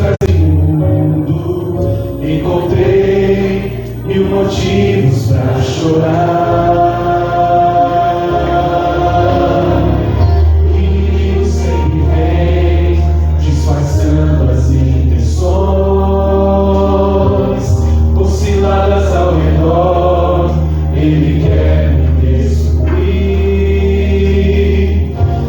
trazem mundo, encontrei 1000 motivos pra chorar. E sempre vem disfarçando as intenções, com ciladas ao redor, ele quer me destruir.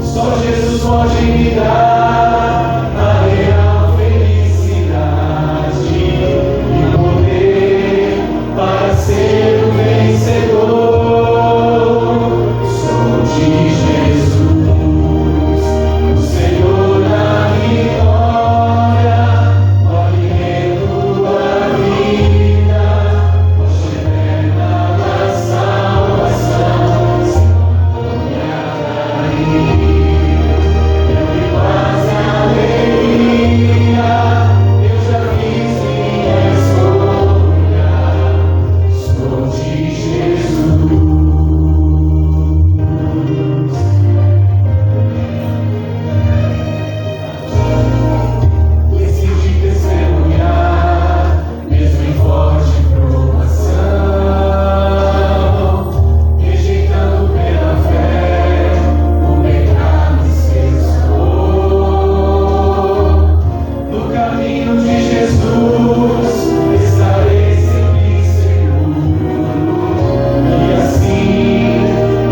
Só Jesus pode me dar a real felicidade e poder para ser o vencedor. Sou de Jesus, o Senhor da vitória, o alimento da vida, rocha eterna da salvação. Senhor, me atrair, deu-me paz e alegria. Eu já fiz minha escolha. Sou de Jesus. Decidi testemunhar, mesmo em forte provação, rejeitando pela fé o pecado e seus sabor. No caminho de Jesus estarei sempre seguro, e assim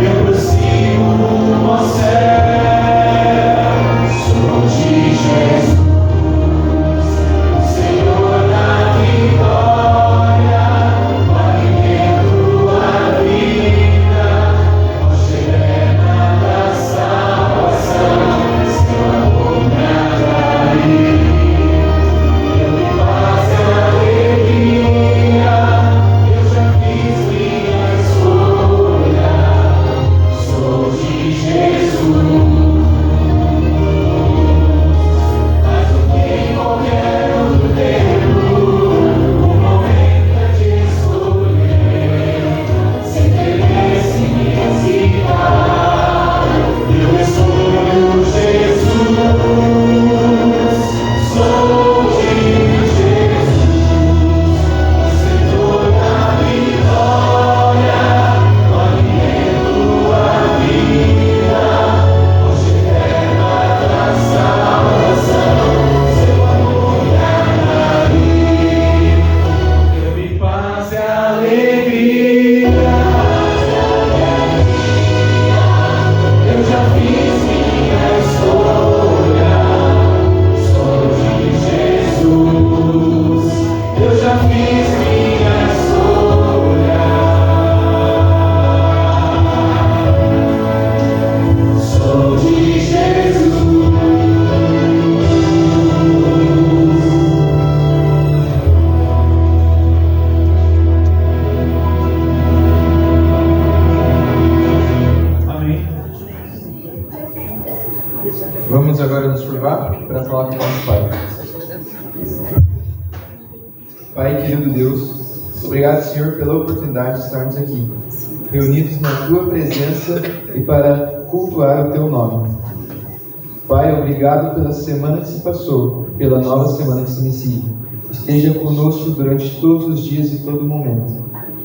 eu prossigo rumo ao céu. Sou de Jesus, Senhor da vitória, o alimento da vida, rocha eterna da salvação. Seu amor me atraiu, deu-me paz e alegria. Eu já fiz minha escolha. Sou de Jesus. Mais do que em qualquer outro tempo, o momento é de escolher, sem querer se me hesitar. Eu escolho Jesus. Sou de Jesus, o Senhor da vitória, o alimento da vida, rocha eterna da salvação. Seu amor me atraiu, deu-me paz e alegria. Eu já fiz minha escolha. Sou de Jesus. Eu já fiz minha escolha. Sou de Jesus. Amém. Vamos agora nos curvar para falar com o nosso Pai. Pai, querido Deus, obrigado, Senhor, pela oportunidade de estarmos aqui, reunidos na Tua presença e para cultuar o Teu nome. Pai, obrigado pela semana que se passou, pela nova semana que se inicia. Esteja conosco durante todos os dias e todo momento.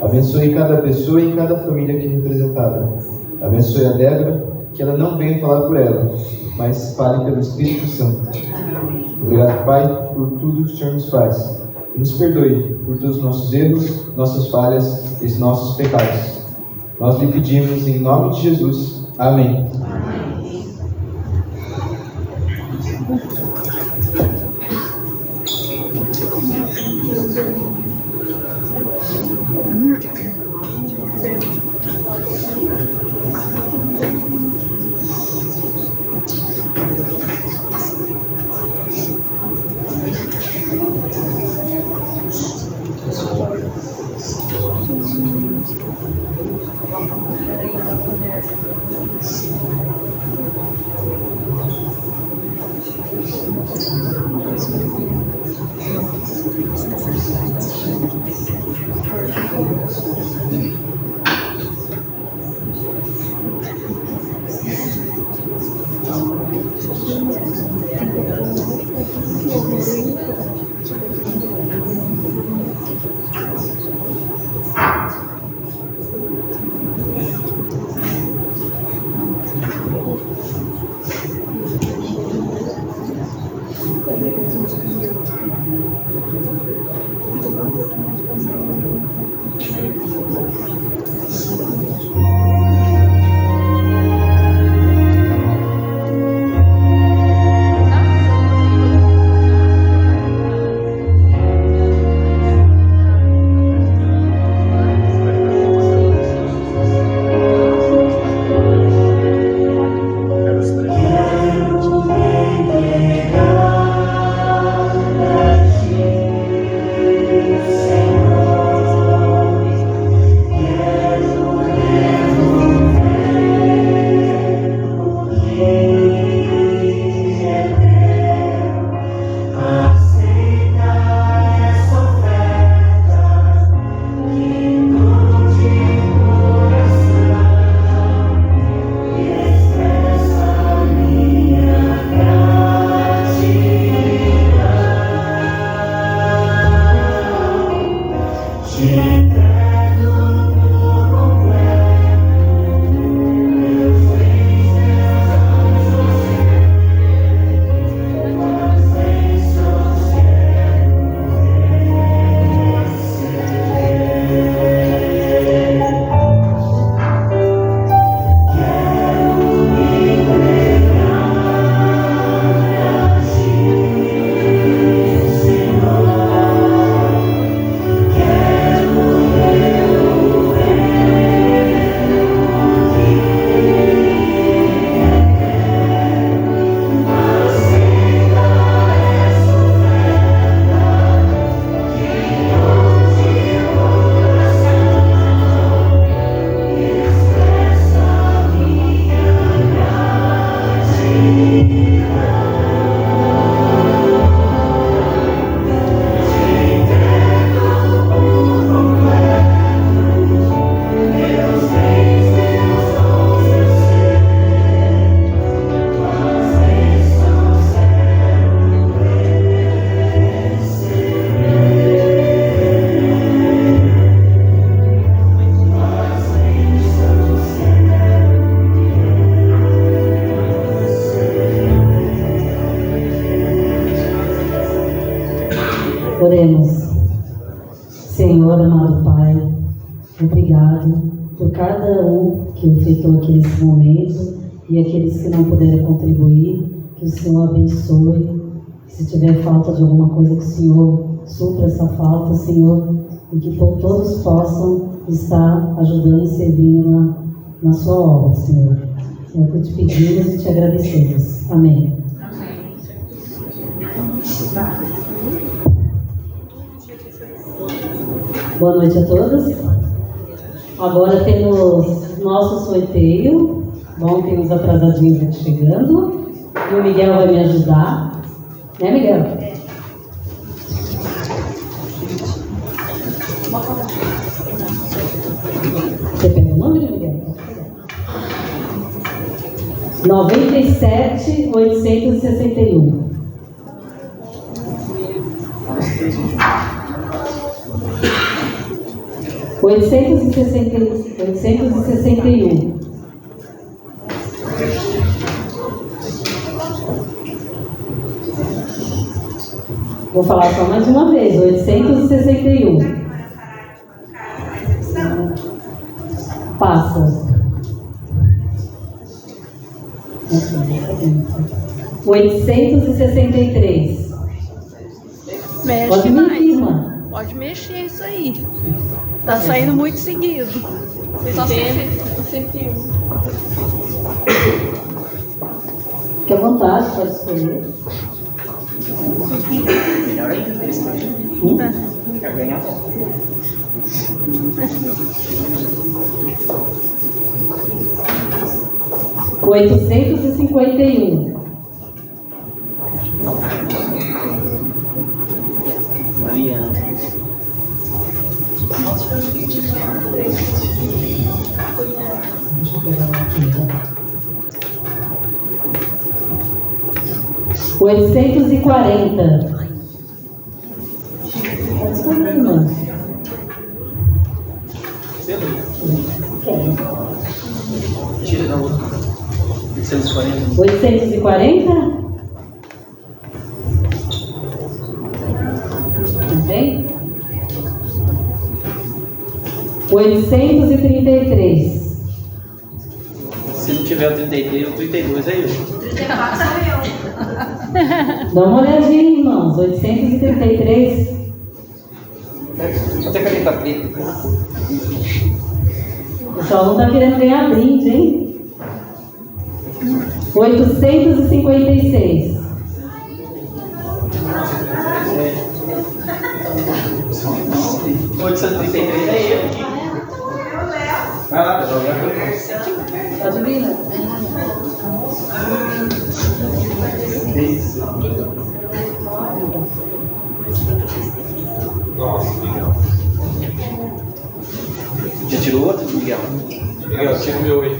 Abençoe cada pessoa e cada família aqui representada. Abençoe a Débora, que ela não venha falar por ela, mas fale pelo Espírito Santo. Obrigado, Pai, por tudo que o Senhor nos faz. E nos perdoe por todos os nossos erros, nossas falhas e nossos pecados. Nós lhe pedimos em nome de Jesus. Amém. Oremos. Senhor, amado Pai, obrigado por cada um que efetuou aqui nesse momento e aqueles que não puderam contribuir, que o Senhor abençoe. Se tiver falta de alguma coisa, que o Senhor supra essa falta, Senhor, e que todos possam estar ajudando e servindo na sua obra, Senhor. É o que te pedimos e te agradecemos. Amém. Boa noite a todos. Agora temos nosso sorteio. Bom, tem uns atrasadinhos aqui chegando. E o Miguel vai me ajudar. Né, Miguel? Você pega o número, Miguel? 97.861. $861. Vou falar só mais uma vez, 861. Passa. 863. Mexe Pode mais. medir, mano. Pode mexer isso aí. Tá saindo muito seguido. Só 101. Fique à vontade, pode escolher. Melhor ainda, quer ganhar bom. $851. Mariana. Deixa eu pegar aqui. 840. Pode escolher, mano. Tira da outra. 840. 840? 833. Se não tiver o 33, o 32 é eu. 34 sou eu. Dá uma olhadinha, irmãos. 833. Só tem caneta preta. O pessoal não está querendo ganhar brinde, hein? 856. 833 é eu. Vai lá, pessoal. Pode vir, né? Nossa, Miguel. Já tirou outro, Miguel? Miguel, tira o meu aí.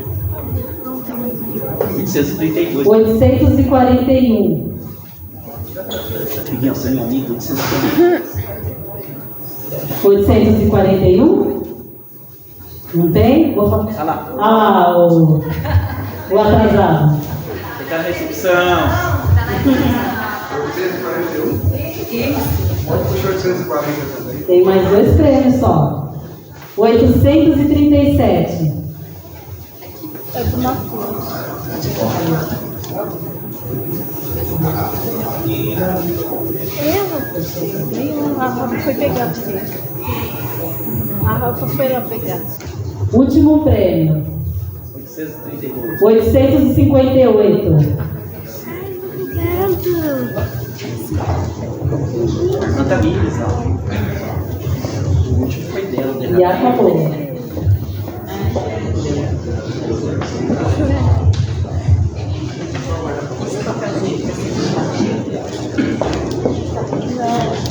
832. 841. Miguel, você é meu amigo. 832. 841? Não tem? Vou falar. Olha lá. Ah, o atrasado. Ele tá na recepção. 841? Pode puxar 840 também. Tem mais 2 prêmios só. 837. É do Natal. A Rafa foi pegar pra você. A Rafa foi lá pegar. Último prêmio. 832. 858. Quanta milhas, ó. O último foi dela. E acabou.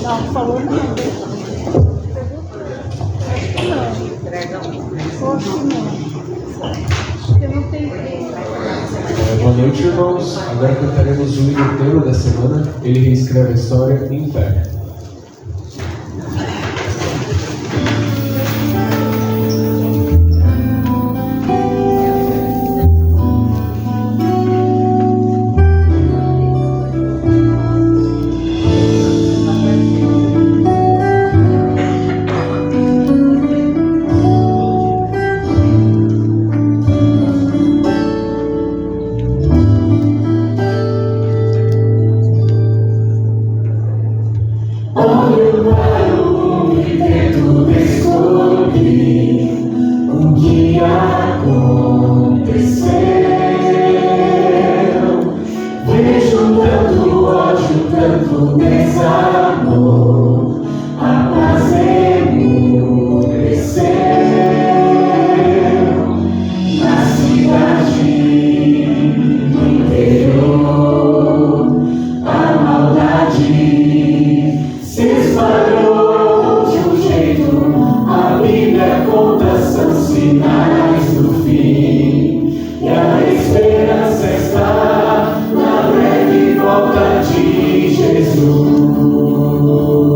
Não, falou não. Poxa, não. Eu não tenho tempo. Boa noite, irmãos. Agora cantaremos o hino tema da semana. Ele reescreve a história em pé. Volta de Jesus.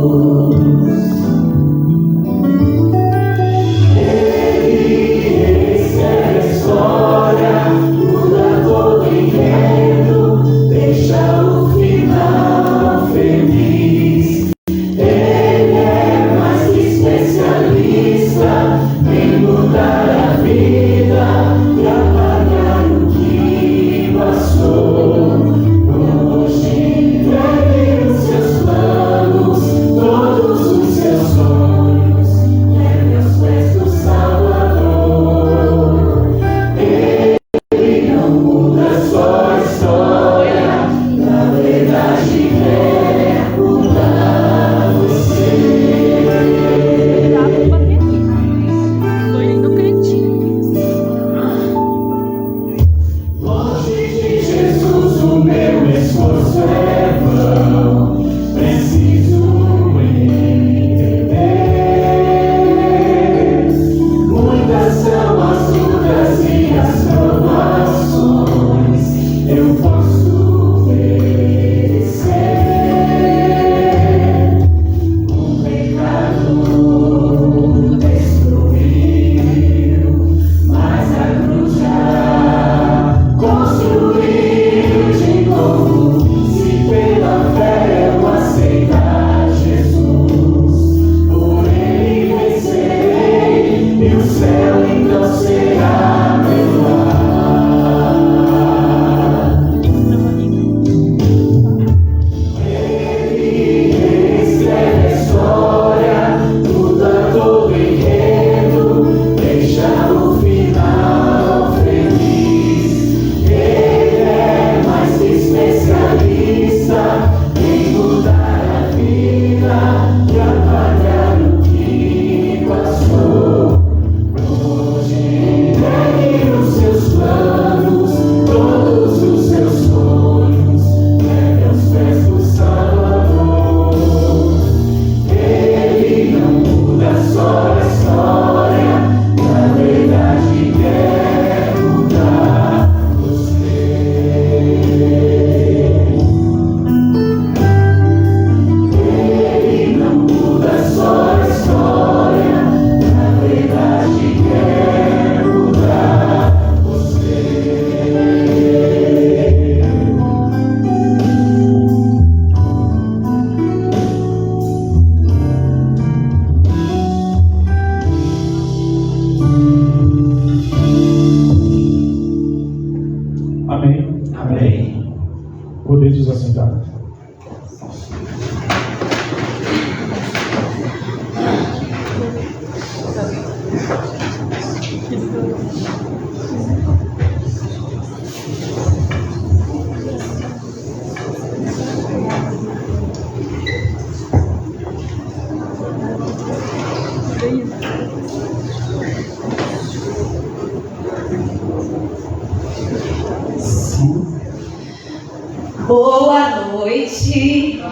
Boa noite.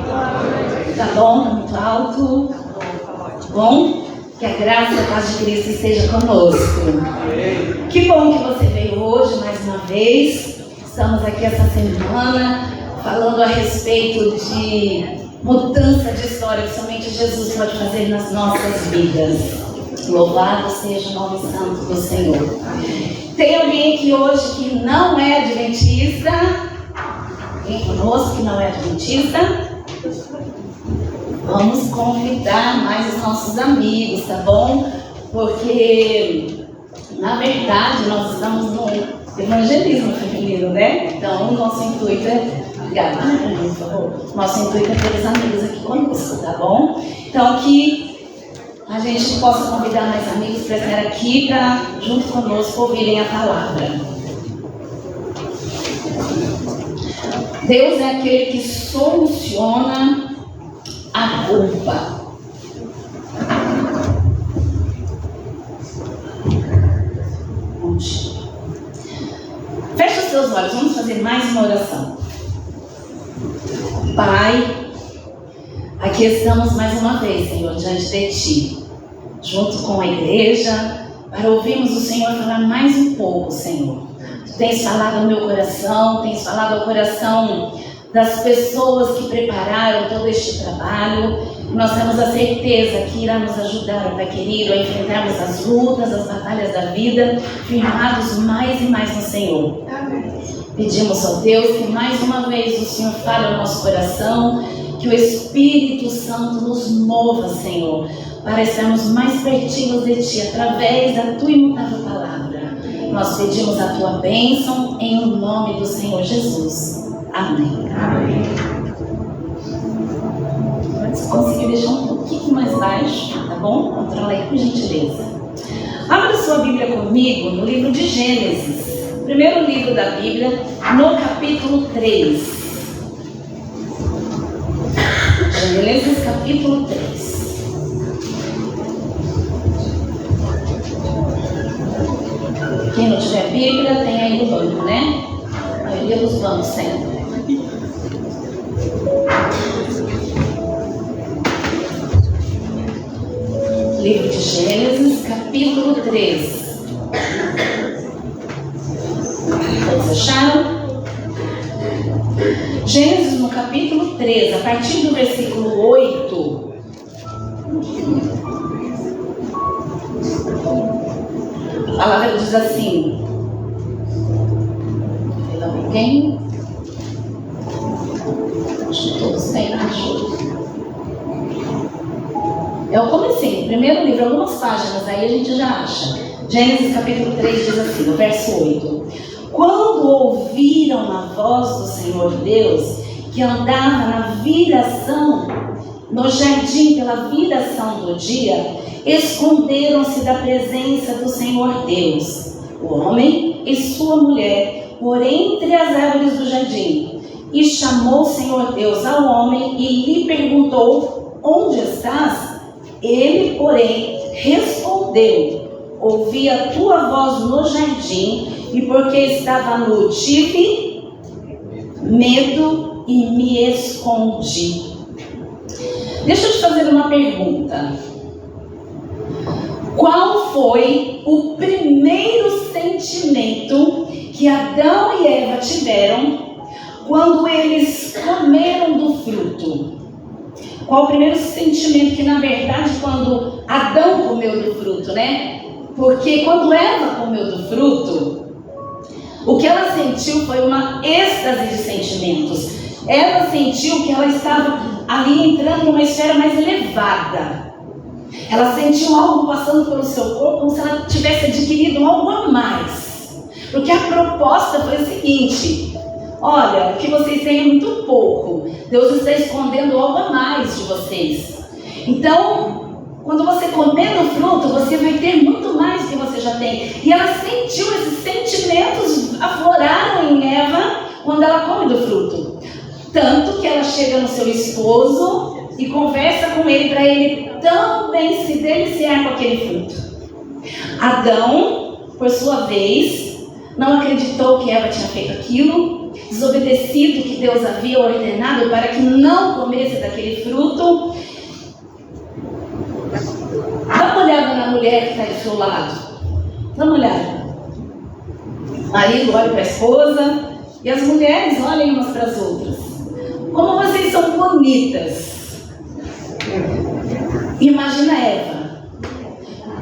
Tá bom? Tá muito alto? Bom? Que a graça e a paz de Cristo esteja conosco. Que bom que você veio hoje mais uma vez. Estamos aqui essa semana falando a respeito de mudança de história que somente Jesus pode fazer nas nossas vidas. Louvado seja o nome santo do Senhor. Tem alguém aqui hoje que não é adventista? Alguém conosco que não é adventista? Vamos convidar mais os nossos amigos, tá bom? Porque, na verdade, nós estamos no evangelismo feminino, né? Então, o nosso intuito é... Obrigada, por favor. Nosso intuito é ter os amigos aqui conosco, tá bom? Então, que a gente possa convidar mais amigos para estar aqui, para, junto conosco, ouvirem a palavra. Deus é aquele que soluciona a culpa. Feche os seus olhos, vamos fazer mais uma oração. Pai, aqui estamos mais uma vez, Senhor, diante de Ti, junto com a igreja, para ouvirmos o Senhor falar mais um pouco, Senhor. Tu tens falado ao meu coração, tens falado ao coração das pessoas que prepararam todo este trabalho. Nós temos a certeza que irá nos ajudar, Pai querido, a enfrentarmos as lutas, as batalhas da vida, firmados mais e mais no Senhor. Amém. Pedimos ao Deus que mais uma vez o Senhor fale ao nosso coração, que o Espírito Santo nos mova, Senhor, para estarmos mais pertinhos de Ti, através da Tua imutável palavra. Nós pedimos a Tua bênção em o nome do Senhor Jesus. Amém. Amém. Se conseguir deixar um pouquinho mais baixo, tá bom? Controla aí, por gentileza. Abra sua Bíblia comigo no livro de Gênesis. Primeiro livro da Bíblia, no capítulo 3. Gênesis, capítulo 3. Quem não tiver Bíblia, tem aí no banco, né? A maioria dos bancos sempre. Livro de Gênesis, capítulo 3. Todos acharam? Gênesis no capítulo 3, a partir do versículo 8. A palavra diz assim. Tem alguém? Acho que todos têm, acho. É o comecinho, primeiro livro, algumas páginas, aí a gente já acha. Gênesis capítulo 3 diz assim, no verso 8. Quando ouviram a voz do Senhor Deus, que andava na viração, no jardim pela viração do dia, esconderam-se da presença do Senhor Deus, o homem e sua mulher, por entre as árvores do jardim. E chamou o Senhor Deus ao homem e lhe perguntou, onde estás? Ele, porém, respondeu, ouvi a tua voz no jardim, e porque estava nu, tive medo e me escondi. Deixa eu te fazer uma pergunta. Qual foi o primeiro sentimento que Adão e Eva tiveram quando eles comeram do fruto? Qual o primeiro sentimento que, na verdade, quando Adão comeu do fruto, né? Porque quando Eva comeu do fruto, o que ela sentiu foi uma êxtase de sentimentos. Ela sentiu que ela estava ali entrando numa esfera mais elevada. Ela sentiu algo passando pelo seu corpo, como se ela tivesse adquirido algo a mais. Porque a proposta foi o seguinte: olha, o que vocês têm é muito pouco. Deus está escondendo algo a mais de vocês. Então, quando você comer no fruto, você vai ter muito mais do que você já tem. E ela sentiu esses sentimentos afloraram em Eva quando ela come do fruto. Tanto que ela chega no seu esposo e conversa com ele para ele também se deliciar com aquele fruto. Adão, por sua vez, não acreditou que Eva tinha feito aquilo, desobedecido que Deus havia ordenado para que não comesse daquele fruto. Dá uma olhada na mulher que está do seu lado. Dá uma olhada. O marido olha para a esposa e as mulheres olhem umas para as outras. Como vocês são bonitas. Imagina Eva.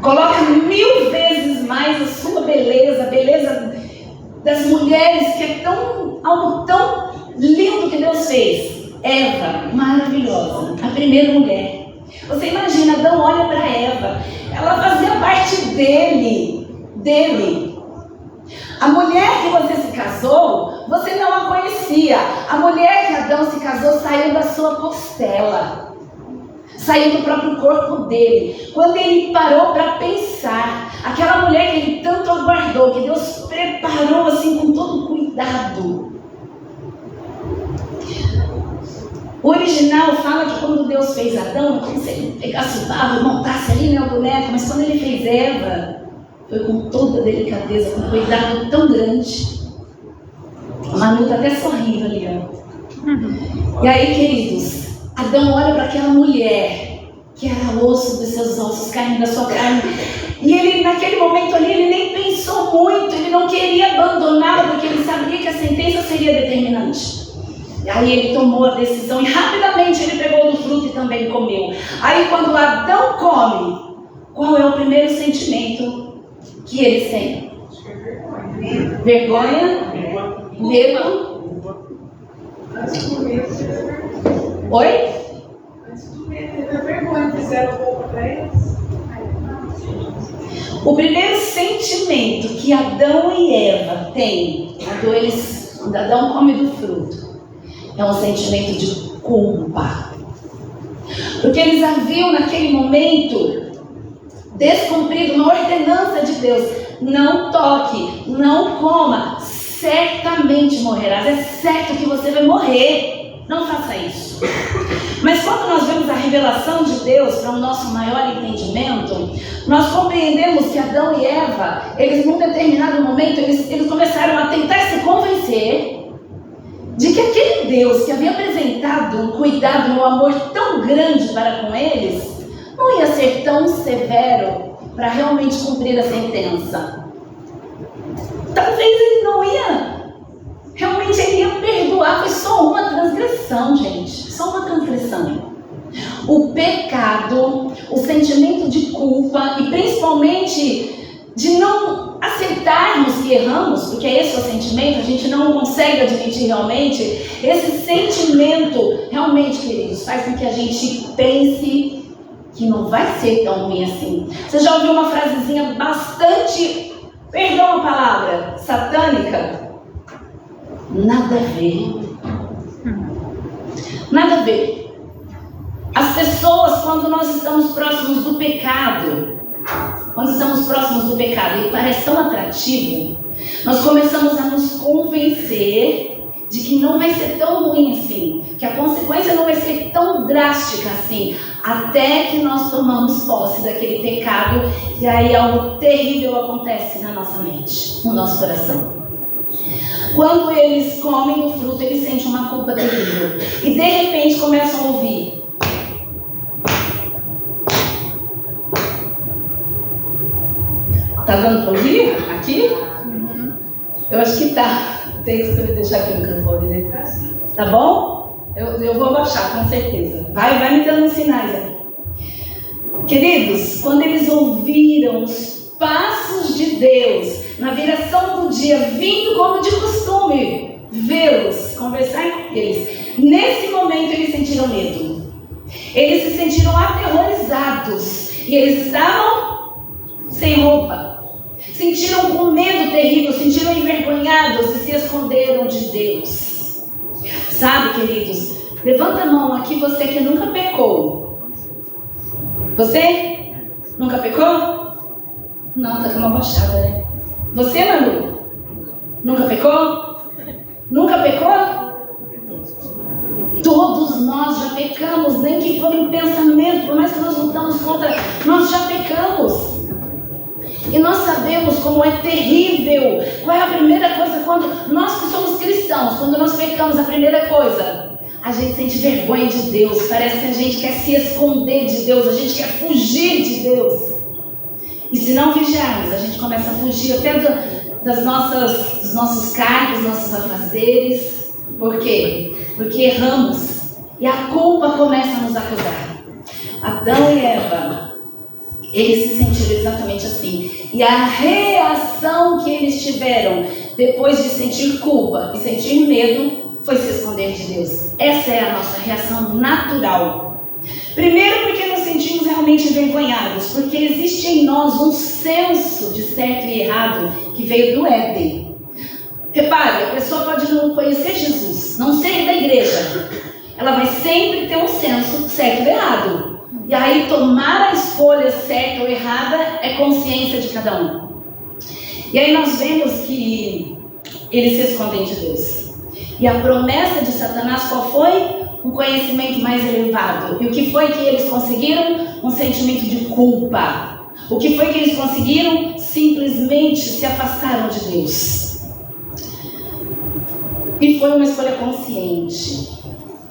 Coloca 1000 vezes mais a sua beleza, a beleza das mulheres, que é algo tão lindo que Deus fez. Eva, maravilhosa, a primeira mulher. Você imagina, Adão olha para Eva, ela fazia parte dele. A mulher que você se casou, você não a conhecia. A mulher que Adão se casou saiu da sua costela. Saiu do próprio corpo dele. Quando ele parou para pensar, aquela mulher que ele tanto aguardou, que Deus preparou assim com todo cuidado. O original fala que quando Deus fez Adão, é como se ele pegasse o barro e montasse ali, né, o boneco, mas quando ele fez Eva, foi com toda delicadeza, com cuidado tão grande. A Manu está até sorrindo ali, ó. E aí, queridos, Adão olha para aquela mulher, que era osso dos seus ossos, carne da sua carne. E ele, naquele momento ali, ele nem pensou muito, ele não queria abandoná-la, porque ele sabia que a sentença seria determinante. E aí ele tomou a decisão e rapidamente ele pegou do fruto e também comeu. Aí quando Adão come, qual é o primeiro sentimento que eles têm? Vergonha? Medo? Oi? O primeiro sentimento que Adão e Eva têm quando Adão come do fruto é um sentimento de culpa. Porque eles haviam naquele momento descumprido uma ordenança de Deus: não toque, não coma, certamente morrerás, é certo que você vai morrer, não faça isso. Mas quando nós vemos a revelação de Deus para o nosso maior entendimento, nós compreendemos que Adão e Eva, eles num determinado momento, eles começaram a tentar se convencer de que aquele Deus que havia apresentado um cuidado e um amor tão grande para com eles, não ia ser tão severo para realmente cumprir a sentença. Talvez ele não ia, realmente ele ia perdoar. Foi só uma transgressão, gente, só uma transgressão. O pecado, o sentimento de culpa e principalmente de não aceitarmos que erramos, porque esse é o sentimento, a gente não consegue admitir realmente. Esse sentimento realmente, queridos, faz com que a gente pense que não vai ser tão ruim assim. Você já ouviu uma frasezinha bastante, perdão a palavra, satânica? Nada a ver. Nada a ver. As pessoas, quando nós estamos próximos do pecado, ele parece tão atrativo, nós começamos a nos convencer de que não vai ser tão ruim assim, que a consequência não vai ser tão drástica assim, até que nós tomamos posse daquele pecado e aí algo terrível acontece na nossa mente, no nosso coração. Quando eles comem o fruto, eles sentem uma culpa terrível e de repente começam a ouvir: tá dando para ouvir aqui? Eu acho que tá. Tem que você deixar aqui no microfone, né? Tá bom? Eu vou abaixar, com certeza. Vai me dando sinais aí. Queridos, quando eles ouviram os passos de Deus na viração do dia, vindo como de costume, vê-los, conversar com eles, nesse momento eles sentiram medo. Eles se sentiram aterrorizados e eles estavam sem roupa. Sentiram com medo terrível, sentiram envergonhados e se esconderam de Deus. Sabe, queridos, levanta a mão aqui, você que nunca pecou. Você? Nunca pecou? Não, tá com uma baixada, né? Você, Manu? Nunca pecou? Nunca pecou? Todos nós já pecamos, nem que for em pensamento, por mais que nós lutamos contra, nós já pecamos. E nós sabemos como é terrível. Qual é a primeira coisa quando nós que somos cristãos, quando nós pecamos, a primeira coisa, a gente sente vergonha de Deus. Parece que a gente quer se esconder de Deus, a gente quer fugir de Deus. E se não vigiarmos, a gente começa a fugir até dos nossos cargos, dos nossos afazeres. Por quê? Porque erramos e a culpa começa a nos acusar. Adão e Eva, eles se sentiram exatamente assim. E a reação que eles tiveram depois de sentir culpa e sentir medo foi se esconder de Deus. Essa é a nossa reação natural. Primeiro, porque nos sentimos realmente envergonhados, porque existe em nós um senso de certo e errado que veio do Éden. Repare, a pessoa pode não conhecer Jesus, não ser da igreja, ela vai sempre ter um senso certo e errado. E aí tomar a escolha certa ou errada é consciência de cada um. E aí nós vemos que eles se escondem de Deus. E a promessa de Satanás qual foi? Um conhecimento mais elevado. E o que foi que eles conseguiram? Um sentimento de culpa. O que foi que eles conseguiram? Simplesmente se afastaram de Deus. E foi uma escolha consciente.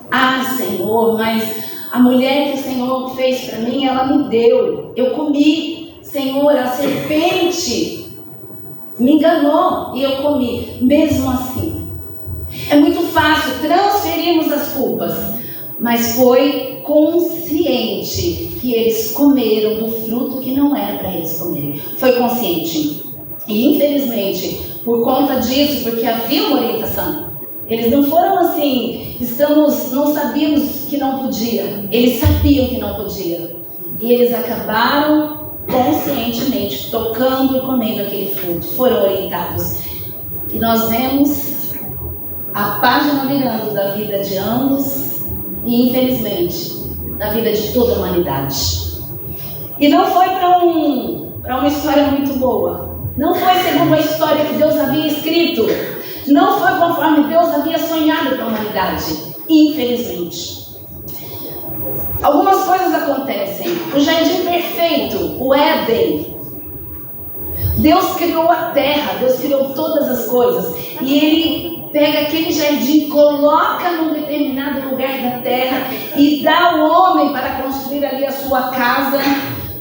Ah, Senhor, mas a mulher que o Senhor fez para mim, ela me deu. Eu comi. Senhor, a serpente me enganou e eu comi. Mesmo assim, é muito fácil transferirmos as culpas, mas foi consciente que eles comeram do fruto que não era para eles comerem. Foi consciente. E infelizmente, por conta disso, porque havia uma orientação, eles não foram assim, não sabíamos que não podia. Eles sabiam que não podia. E eles acabaram conscientemente tocando e comendo aquele fruto. Foram orientados. E nós vemos a página virando da vida de ambos e, infelizmente, da vida de toda a humanidade. E não foi para uma história muito boa. Não foi segundo a história que Deus havia escrito. Não foi conforme Deus havia sonhado para a humanidade. Infelizmente. Algumas coisas acontecem. O jardim perfeito, o Éden. Deus criou a terra, Deus criou todas as coisas. E Ele pega aquele jardim, coloca num determinado lugar da terra e dá ao homem para construir ali a sua casa,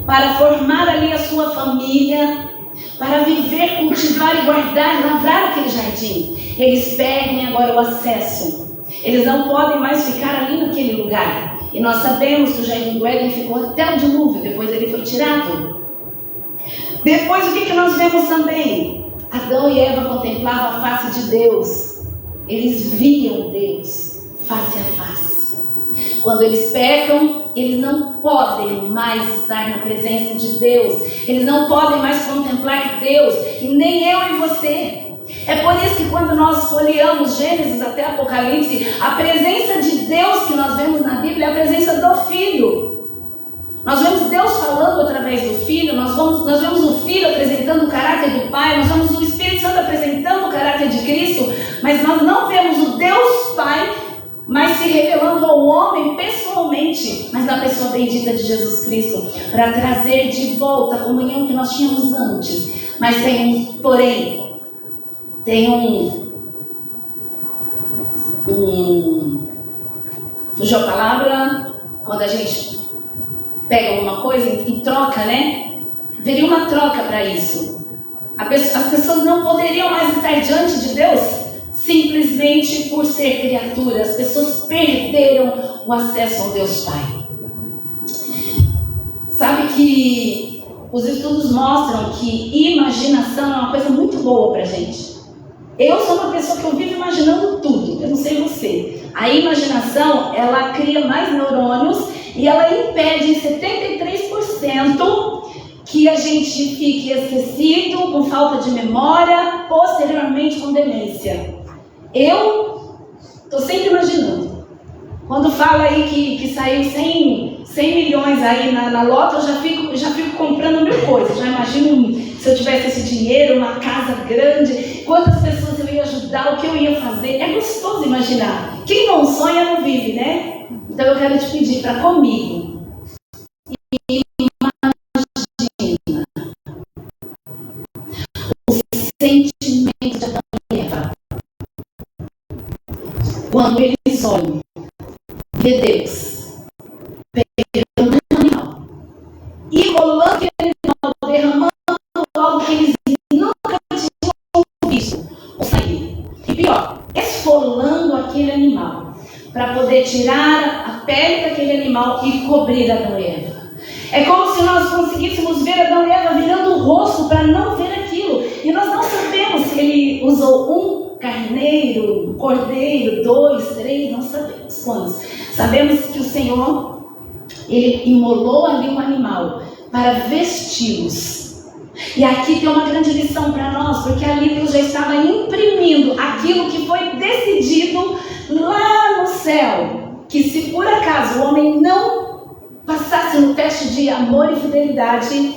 para formar ali a sua família, para viver, cultivar e guardar, lavrar aquele jardim. Eles perdem agora o acesso. Eles não podem mais ficar ali naquele lugar. E nós sabemos que o jardim do Éden ficou até o dilúvio, depois ele foi tirado. Depois o que nós vemos também? Adão e Eva contemplavam a face de Deus. Eles viam Deus face a face. Quando eles pecam, eles não podem mais estar na presença de Deus. Eles não podem mais contemplar Deus. E nem eu e você. É por isso que quando nós folheamos Gênesis até Apocalipse, a presença de Deus que nós vemos na Bíblia é a presença do Filho. Nós vemos Deus falando através do Filho, nós vemos o Filho apresentando o caráter do Pai, nós vemos o Espírito Santo apresentando o caráter de Cristo, mas nós não vemos o Deus Pai, mas se revelando ao homem pessoalmente, mas na pessoa bendita de Jesus Cristo, para trazer de volta a comunhão que nós tínhamos antes. Mas fugiu a palavra, quando a gente pega alguma coisa e troca, né? Haveria uma troca para isso. As pessoas não poderiam mais estar diante de Deus simplesmente por ser criatura. As pessoas perderam o acesso ao Deus Pai. Sabe que os estudos mostram que imaginação é uma coisa muito boa para a gente. Eu sou uma pessoa que eu vivo imaginando tudo, eu não sei você. A imaginação, ela cria mais neurônios e ela impede em 73% que a gente fique esquecido, com falta de memória, posteriormente com demência. Eu estou sempre imaginando. Quando fala aí que saiu 100 milhões aí na loto, eu já fico comprando mil coisas. Já imagino se eu tivesse esse dinheiro, uma casa grande, quantas pessoas eu ia ajudar, o que eu ia fazer. É gostoso imaginar. Quem não sonha não vive, né? Então eu quero te pedir para comigo. Imagina. Adão e Eva. É como se nós conseguíssemos ver Adão e Eva virando o rosto para não ver aquilo. E nós não sabemos se ele usou um carneiro, um cordeiro, 2, 3, não sabemos quantos. Sabemos que o Senhor, ele imolou ali um animal para vesti-los. E aqui tem uma grande lição para nós, porque ali Deus já estava imprimindo aquilo que foi decidido lá no céu, que se por acaso o homem não passasse no teste de amor e fidelidade,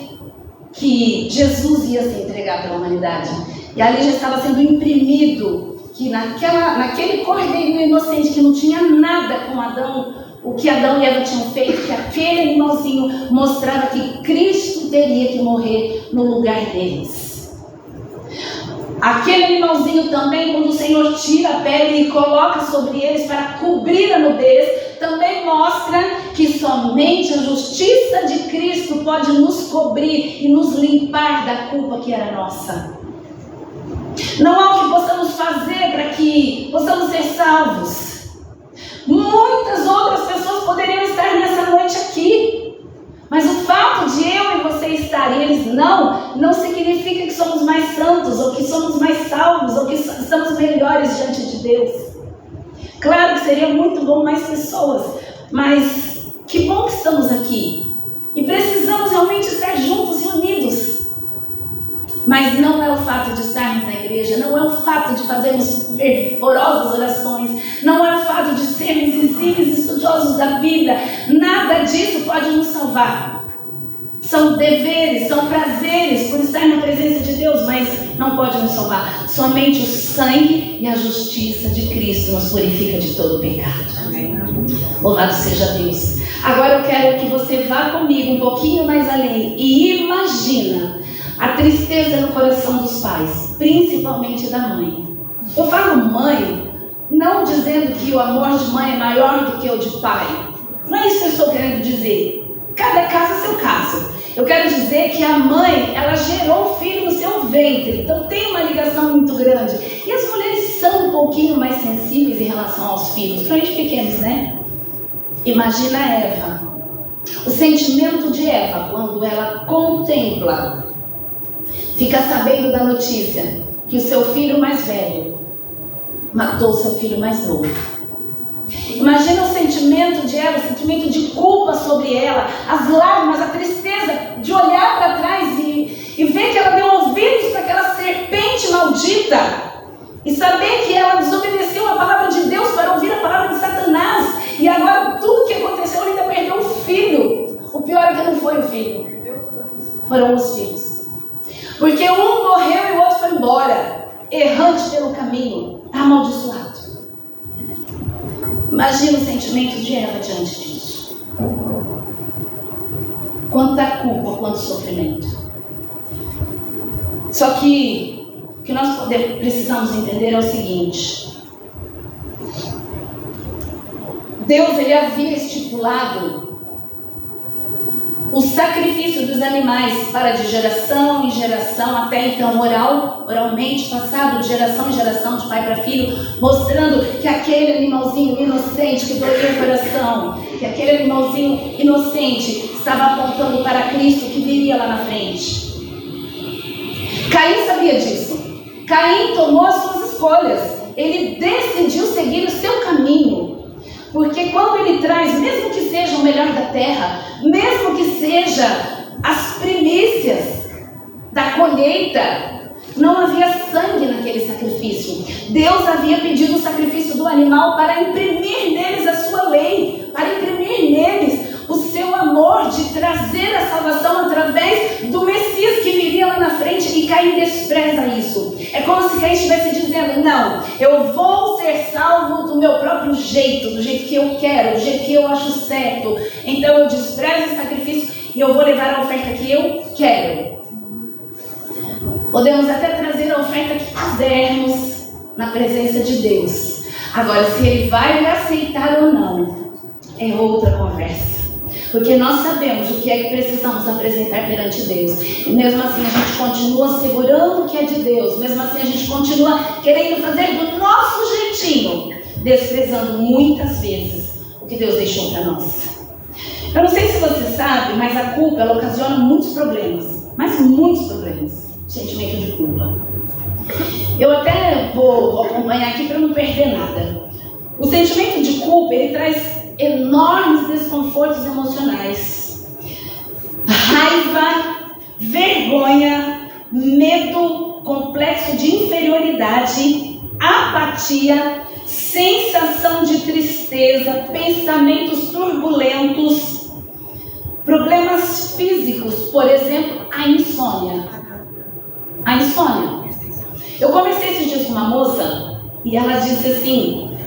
que Jesus ia ser entregado pela humanidade. E ali já estava sendo imprimido que naquele cordeirinho inocente que não tinha nada com Adão, o que Adão e Eva tinham feito, que aquele animalzinho mostrava que Cristo teria que morrer no lugar deles. Aquele animalzinho também, quando o Senhor tira a pele e coloca sobre eles para cobrir a nudez, também mostra que somente a justiça de Cristo pode nos cobrir e nos limpar da culpa que era nossa. Não há o que possamos fazer para que possamos ser salvos. Muitas outras pessoas poderiam estar nessa noite aqui, mas o fato de eu e você estar e eles não significa que somos mais santos, ou que somos mais salvos, ou que estamos melhores diante de Deus. Claro que seria muito bom mais pessoas, mas que bom que estamos aqui e precisamos realmente estar juntos e unidos. Mas não é o fato de estarmos na igreja, não é o fato de fazermos fervorosas orações, não é o fato de sermos exímios estudiosos da Bíblia, nada disso pode nos salvar. São deveres, são prazeres por estar na presença de Deus, mas não pode nos salvar. Somente o sangue e a justiça de Cristo nos purifica de todo pecado. Amém? Louvado seja Deus. Agora eu quero que você vá comigo um pouquinho mais além e imagina a tristeza no coração dos pais, principalmente da mãe. Eu falo mãe, não dizendo que o amor de mãe é maior do que o de pai. Não é isso que eu estou querendo dizer. Cada caso é seu caso. Eu quero dizer que a mãe, ela gerou o filho no seu ventre. Então tem uma ligação muito grande. E as mulheres são um pouquinho mais sensíveis em relação aos filhos, principalmente pequenos, né? Imagina Eva. O sentimento de Eva, quando ela contempla, fica sabendo da notícia que o seu filho mais velho matou o seu filho mais novo. Imagina o sentimento de Eva, o sentimento de culpa sobre ela, as lágrimas, a tristeza de olhar para trás e ver que ela deu ouvidos para aquela serpente maldita e saber que ela desobedeceu a palavra de Deus para ouvir a palavra de Satanás, e agora tudo que aconteceu, ela ainda perdeu o filho. O pior é que não foi o filho, foram os filhos. Porque um morreu e o outro foi embora, errante pelo caminho, amaldiçoado. Imagina o sentimento de Eva diante disso. Quanta culpa, quanto sofrimento. Só que o que nós precisamos entender é o seguinte: Deus, ele havia estipulado o sacrifício dos animais para de geração em geração, até então oralmente passado de geração em geração, de pai para filho, mostrando que aquele animalzinho inocente que doía o coração, que aquele animalzinho inocente estava apontando para Cristo que viria lá na frente. Caim sabia disso. Caim tomou as suas escolhas, ele decidiu seguir o seu caminho. Porque quando ele traz, mesmo que seja o melhor da terra, mesmo que seja as primícias da colheita, não havia sangue naquele sacrifício. Deus havia pedido o sacrifício do animal para imprimir neles a sua lei, para imprimir neles o seu amor de trazer a salvação através do Messias que viria lá na frente, e Caim despreza isso. É como se Caim estivesse dizendo: não, eu vou ser salvo do meu próprio jeito, do jeito que eu quero, do jeito que eu acho certo. Então eu desprezo esse sacrifício e eu vou levar a oferta que eu quero. Podemos até trazer a oferta que quisermos na presença de Deus. Agora, se Ele vai aceitar ou não, é outra conversa. Porque nós sabemos o que é que precisamos apresentar perante Deus. E mesmo assim a gente continua segurando o que é de Deus. Mesmo assim a gente continua querendo fazer do nosso jeitinho, desprezando muitas vezes o que Deus deixou para nós. Eu não sei se você sabe, mas a culpa, ela ocasiona muitos problemas. Mas muitos problemas. O sentimento de culpa. Eu até vou acompanhar aqui para não perder nada. O sentimento de culpa, ele traz enormes desconfortos emocionais. Raiva, vergonha, medo, complexo de inferioridade, apatia, sensação de tristeza, pensamentos turbulentos, problemas físicos, por exemplo, a insônia. A insônia. Eu conversei esses dias com uma moça e ela disse assim,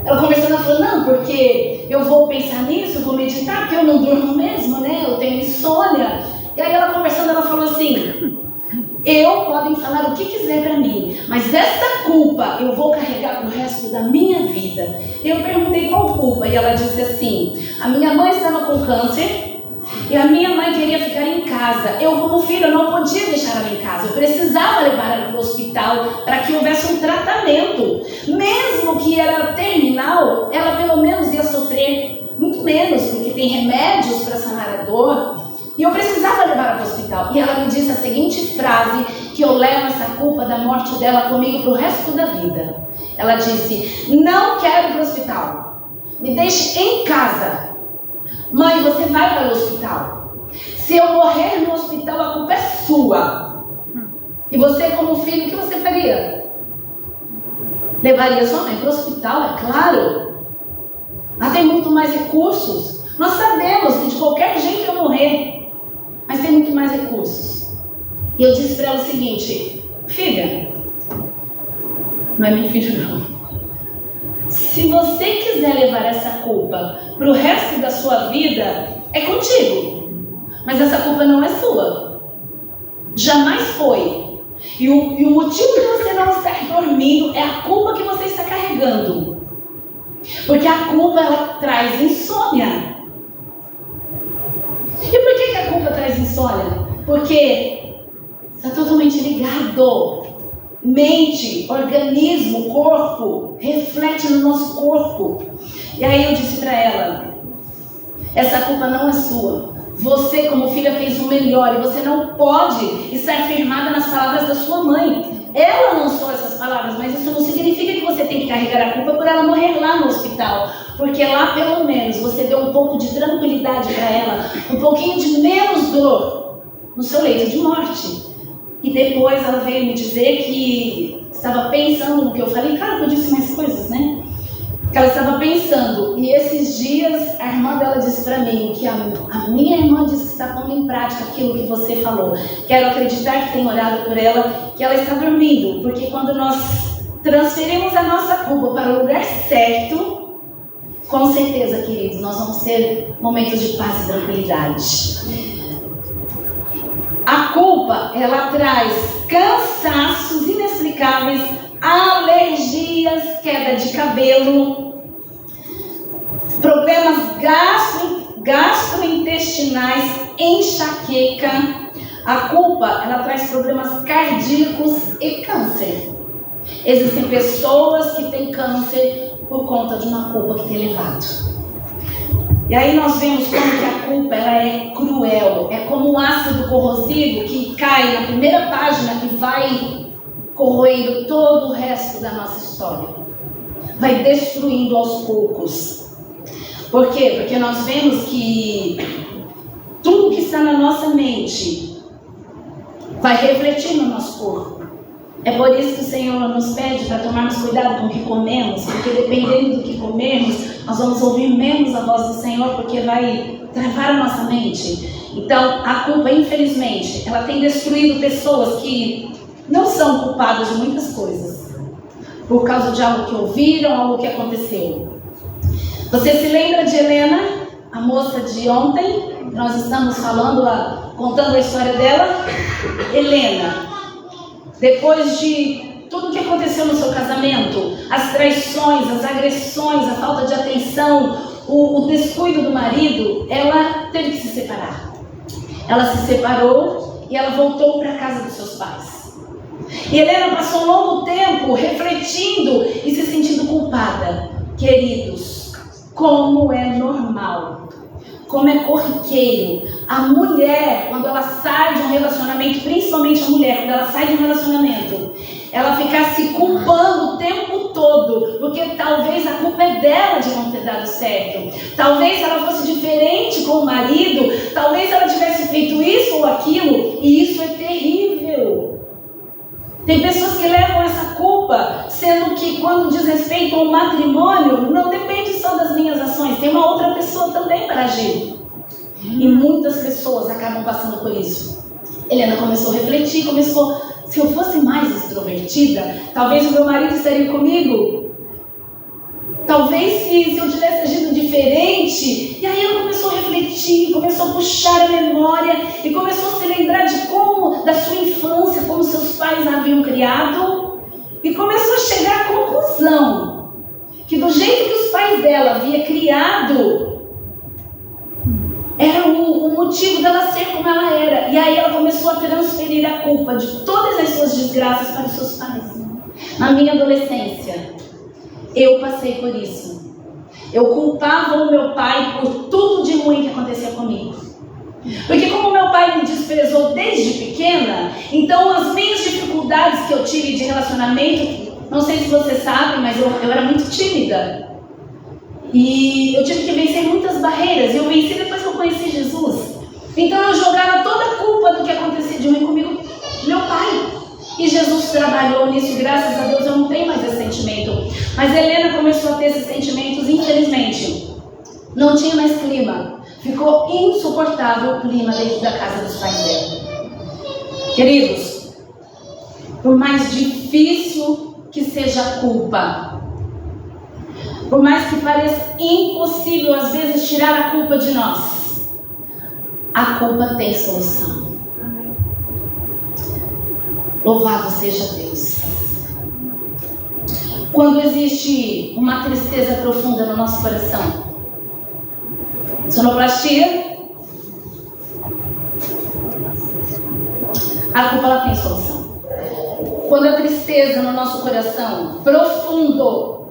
ela conversando, ela falou, não, porque eu vou pensar nisso, eu vou meditar, porque eu não durmo mesmo, né? Eu tenho insônia. E aí ela conversando, ela falou assim, podem falar o que quiser para mim, mas essa culpa eu vou carregar pro resto da minha vida. Eu perguntei qual culpa, e ela disse assim, a minha mãe estava com câncer, e a minha mãe queria ficar em casa. Eu, como filha, não podia deixar ela em casa. Eu precisava levar ela para o hospital para que houvesse um tratamento. Mesmo que era terminal, ela pelo menos ia sofrer muito menos, porque tem remédios para sanar a dor. E eu precisava levar ela para o hospital. E ela me disse a seguinte frase, que eu levo essa culpa da morte dela comigo para o resto da vida. Ela disse, não quero ir para o hospital. Me deixe em casa. Mãe, você vai para o hospital. Se eu morrer no hospital, a culpa é sua. E você, como filho, o que você faria? Levaria sua mãe para o hospital, é claro. Lá tem muito mais recursos. Nós sabemos que de qualquer jeito eu morrer, mas tem muito mais recursos. E eu disse para ela o seguinte, filha, não é minha filha não. Se você quiser levar essa culpa para o resto da sua vida, é contigo. Mas essa culpa não é sua. Jamais foi. E o motivo de você não estar dormindo é a culpa que você está carregando. Porque a culpa, ela traz insônia. E por que a culpa traz insônia? Porque está totalmente ligado. Mente, organismo, corpo, reflete no nosso corpo. E aí eu disse para ela, essa culpa não é sua. Você, como filha, fez o melhor e você não pode estar firmada nas palavras da sua mãe. Ela lançou essas palavras, mas isso não significa que você tem que carregar a culpa por ela morrer lá no hospital. Porque lá, pelo menos, você deu um pouco de tranquilidade para ela, um pouquinho de menos dor no seu leito de morte. E depois ela veio me dizer que estava pensando no que eu falei. Claro que eu disse mais coisas, né? Que ela estava pensando. E esses dias a irmã dela disse para mim que a minha irmã disse que está pondo em prática aquilo que você falou. Quero acreditar que tem orado por ela, que ela está dormindo. Porque quando nós transferimos a nossa culpa para o lugar certo, com certeza, queridos, nós vamos ter momentos de paz e tranquilidade. A culpa, ela traz cansaços inexplicáveis, alergias, queda de cabelo, problemas gastrointestinais, enxaqueca. A culpa, ela traz problemas cardíacos e câncer. Existem pessoas que têm câncer por conta de uma culpa que tem levado. E aí nós vemos como que a culpa, ela é cruel. É como um ácido corrosivo que cai na primeira página e vai corroendo todo o resto da nossa história. Vai destruindo aos poucos. Por quê? Porque nós vemos que tudo que está na nossa mente vai refletir no nosso corpo. É por isso que o Senhor nos pede para tomarmos cuidado com o que comemos, porque dependendo do que comermos, nós vamos ouvir menos a voz do Senhor, porque vai travar a nossa mente. Então, a culpa, infelizmente, ela tem destruído pessoas que não são culpadas de muitas coisas, por causa de algo que ouviram, algo que aconteceu. Você se lembra de Helena, a moça de ontem? Nós estamos contando a história dela. Helena, depois de tudo que aconteceu no seu casamento, as traições, as agressões, a falta de atenção, o descuido do marido, ela teve que se separar. Ela se separou e ela voltou para a casa dos seus pais. E Helena passou um longo tempo refletindo e se sentindo culpada. Queridos, como é normal. como é corriqueiro. A mulher, quando ela sai de um relacionamento, principalmente a mulher, quando ela sai de um relacionamento, ela fica se culpando o tempo todo, porque talvez a culpa é dela de não ter dado certo. Talvez ela fosse diferente com o marido, talvez ela tivesse feito isso ou aquilo, e isso é terrível. Tem pessoas que levam essa culpa, sendo que quando diz respeito ao matrimônio, não depende só das minhas ações, tem uma outra pessoa também para agir. E muitas pessoas acabam passando por isso. Helena começou a refletir, se eu fosse mais extrovertida, talvez o meu marido estaria comigo. Talvez se eu tivesse agido diferente. E aí ela começou a refletir, começou a puxar a memória e começou a se lembrar de como, da sua infância, como seus pais a haviam criado, e começou a chegar à conclusão que do jeito que os pais dela haviam criado, era o motivo dela ser como ela era. E aí ela começou a transferir a culpa de todas as suas desgraças para os seus pais. Na minha adolescência, eu passei por isso. Eu culpava o meu pai por tudo de ruim que acontecia comigo. Porque como meu pai me desprezou desde pequena, então as minhas dificuldades que eu tive de relacionamento, não sei se vocês sabem, mas eu era muito tímida. E eu tive que vencer muitas barreiras. E eu venci depois que eu conheci Jesus. Então eu jogava toda a culpa do que acontecia de ruim comigo, meu pai. E Jesus trabalhou nisso, e graças a Deus eu não tenho mais esse sentimento. Mas Helena começou a ter esses sentimentos, infelizmente. Não tinha mais clima. Ficou insuportável o clima dentro da casa dos pais dela. Queridos, por mais difícil que seja a culpa, por mais que pareça impossível às vezes tirar a culpa de nós, a culpa tem solução. Louvado seja Deus. Quando existe uma tristeza profunda no nosso coração, sonoplastia, a culpa ela tem solução. Quando a tristeza no nosso coração profundo,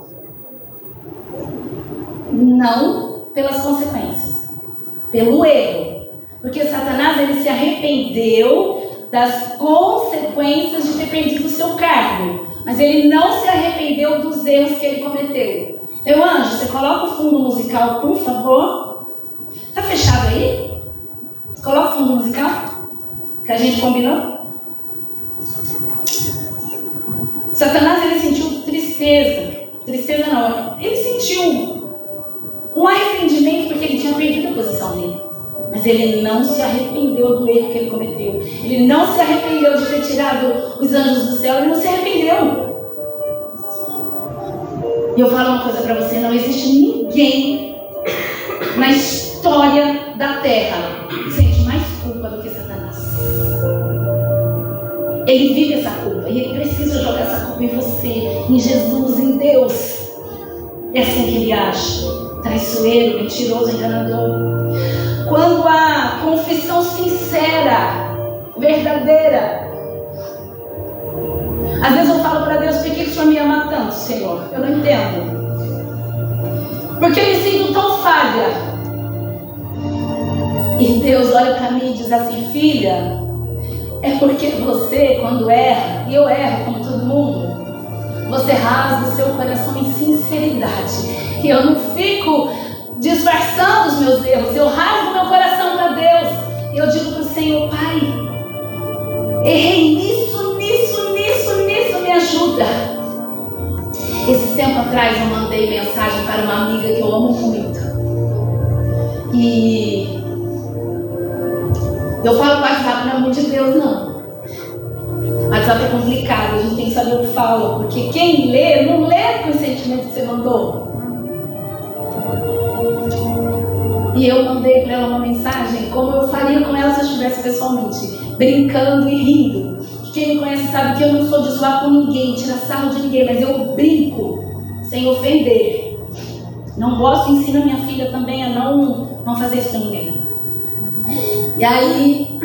não pelas consequências, pelo erro, porque Satanás ele se arrependeu das consequências de ter perdido o seu cargo, mas ele não se arrependeu dos erros que ele cometeu. Meu anjo, você coloca o fundo musical, por favor. Tá fechado aí? Coloca o fundo musical que a gente combinou. Satanás ele sentiu tristeza não, ele sentiu um arrependimento porque ele tinha perdido a posição dele. Mas ele não se arrependeu do erro que ele cometeu. Ele não se arrependeu de ter tirado os anjos do céu. Ele não se arrependeu. E eu falo uma coisa para você: não existe ninguém na história da terra que sente mais culpa do que Satanás. Ele vive essa culpa e ele precisa jogar essa culpa em você, em Jesus, em Deus. É assim que ele age: traiçoeiro, mentiroso, enganador. Quando a confissão sincera, verdadeira, às vezes eu falo para Deus: por que o Senhor me ama tanto, Senhor? Eu não entendo. Porque eu me sinto tão falha. E Deus olha para mim e diz assim: filha, é porque você, quando erra, e eu erro como todo mundo, você rasga o seu coração em sinceridade. E eu não fico disfarçando os meus erros, eu rasgo meu coração para Deus. E eu digo para o Senhor: Pai, errei nisso, me ajuda. Esse tempo atrás eu mandei mensagem para uma amiga que eu amo muito. E eu falo WhatsApp, não é muito de Deus, não. WhatsApp é complicado, a gente tem que saber o que fala, porque quem lê, não lê com o sentimento que você mandou. E eu mandei para ela uma mensagem como eu faria com ela se eu estivesse pessoalmente, brincando e rindo. Quem me conhece sabe que eu não sou de zoar com ninguém, tirar sarro de ninguém, mas eu brinco sem ofender. Não gosto, ensino a minha filha também a não fazer isso com ninguém. E aí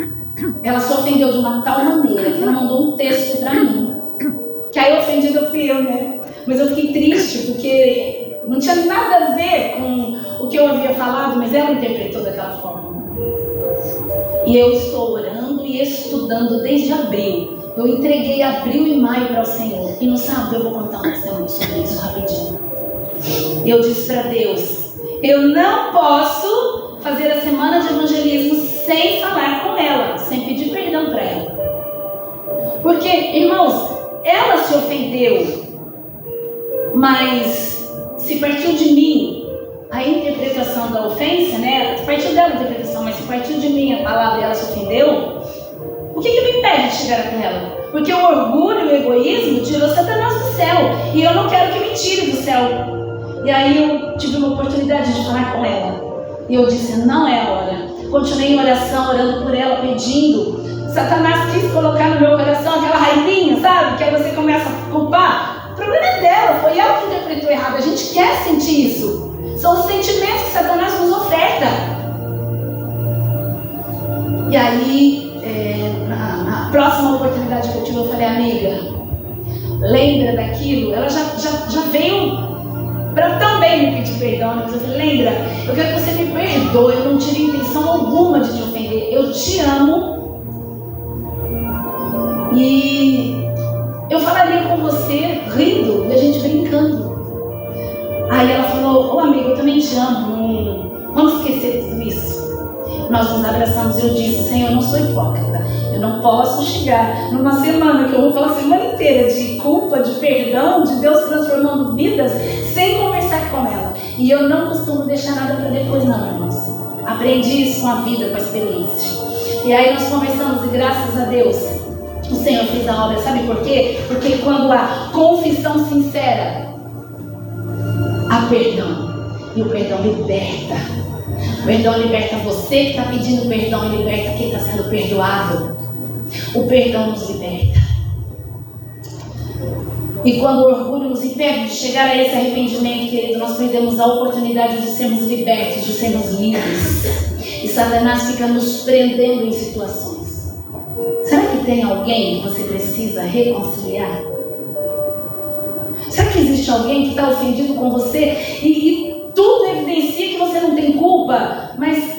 ela se ofendeu de uma tal maneira que ela mandou um texto para mim, que aí ofendida fui eu, né? Mas eu fiquei triste porque Não tinha nada a ver com o que eu havia falado, mas ela interpretou daquela forma. E eu estou orando e estudando desde abril. Eu entreguei abril e maio para o Senhor. E no sábado eu vou contar um testemunho sobre isso rapidinho. Eu disse para Deus, eu não posso fazer a semana de evangelismo sem falar com ela, sem pedir perdão para ela. Porque, irmãos, ela se ofendeu, mas se partiu de mim a interpretação da ofensa, né? Se partiu dela a interpretação, mas se partiu de mim a palavra e ela se ofendeu, o que me impede de chegar até ela? Porque o orgulho e o egoísmo tirou Satanás do céu, e eu não quero que me tire do céu. E aí eu tive uma oportunidade de falar com ela, e eu disse, não é a hora. Continuei em oração, orando por ela, pedindo. Satanás quis colocar no meu coração aquela raivinha, sabe? Que aí você começa a culpar. O problema é dela, foi ela que interpretou errado. A gente quer sentir isso. São os sentimentos que Satanás nos oferta. E aí, na próxima oportunidade que eu tive, eu falei, amiga, lembra daquilo? Ela já veio para também me pedir perdão. Mas eu falei, lembra, eu quero que você me perdoe. Eu não tive intenção alguma de te ofender. Eu te amo. E eu falaria com você rindo e a gente brincando. Aí ela falou, ô amiga, eu também te amo, vamos esquecer tudo isso. Nós nos abraçamos e eu disse, Senhor, eu não sou hipócrita. Eu não posso chegar numa semana, que eu vou falar a semana inteira de culpa, de perdão, de Deus transformando vidas, sem conversar com ela. E eu não costumo deixar nada para depois não, irmãos. Aprendi isso com a vida, com a experiência. E aí nós conversamos e graças a Deus o Senhor fez a obra. Sabe por quê? Porque quando há confissão sincera, há perdão. E o perdão liberta. O perdão liberta você que está pedindo perdão e liberta quem está sendo perdoado. O perdão nos liberta. E quando o orgulho nos impede de chegar a esse arrependimento, querido, nós perdemos a oportunidade de sermos libertos, de sermos livres. E Satanás fica nos prendendo em situações. Será que tem alguém que você precisa reconciliar? Será que existe alguém que está ofendido com você e tudo evidencia que você não tem culpa? Mas